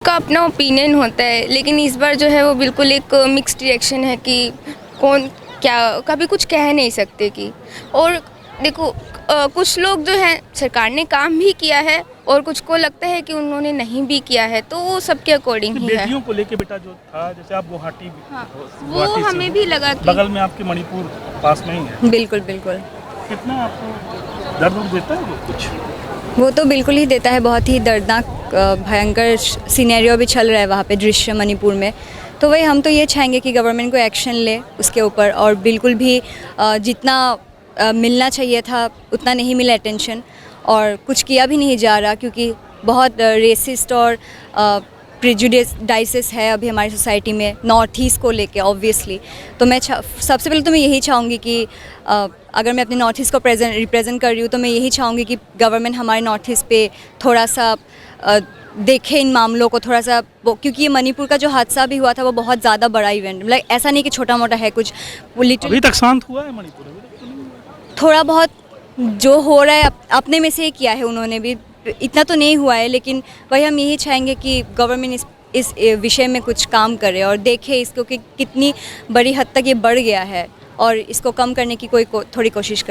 का अपना ओपिनियन होता है, लेकिन इस बार जो है वो बिल्कुल एक मिक्स्ड रिएक्शन है कि कौन क्या कभी कुछ कह नहीं सकते कि। और देखो कुछ लोग जो हैं सरकार ने काम भी किया है और कुछ को लगता है कि उन्होंने नहीं भी किया है, तो वो सबके अकॉर्डिंग ही है। बेटियों को लेके बेटा जो था, जैसे आप गुवाहाटी हाँ, वो गुवाहाटी से हमें हो, भी लगा कि बगल में आपके मणिपुर पास में ही है। बिल्कुल बिल्कुल, कितना आपको दर्द उर्द देता है वो कुछ? वो तो बिल्कुल ही देता है। बहुत ही दर्दनाक भयंकर सिनेरियो भी चल रहा है वहाँ पे दृश्य मणिपुर में। तो वही हम तो ये चाहेंगे कि गवर्नमेंट को एक्शन ले उसके ऊपर, और बिल्कुल भी जितना मिलना चाहिए था उतना नहीं मिला अटेंशन, और कुछ किया भी नहीं जा रहा, क्योंकि बहुत रेसिस्ट और प्रेजुडिस है अभी हमारी सोसाइटी में नॉर्थ ईस्ट को लेके ऑब्वियसली। तो मैं सबसे पहले तो मैं यही चाहूँगी कि अगर मैं अपने नॉर्थ ईस्ट को रिप्रेजेंट कर रही हूँ तो मैं यही चाहूँगी कि गवर्नमेंट हमारे नॉर्थ ईस्ट पे थोड़ा सा देखे इन मामलों को थोड़ा सा, क्योंकि ये मणिपुर का जो हादसा भी हुआ था वो बहुत ज़्यादा बड़ा इवेंट, मतलब ऐसा नहीं कि छोटा मोटा है कुछ। वो लिटरली अभी तक शांत हुआ है मणिपुर? अभी तक तो नहीं हुआ। थोड़ा बहुत जो हो रहा है अपने में से ही किया है उन्होंने भी, इतना तो नहीं हुआ है, लेकिन वही हम यही चाहेंगे कि गवर्नमेंट इस विषय में कुछ काम करे और देखे इसको कि कितनी बड़ी हद तक ये बढ़ गया है, और इसको कम करने की थोड़ी कोशिश करे।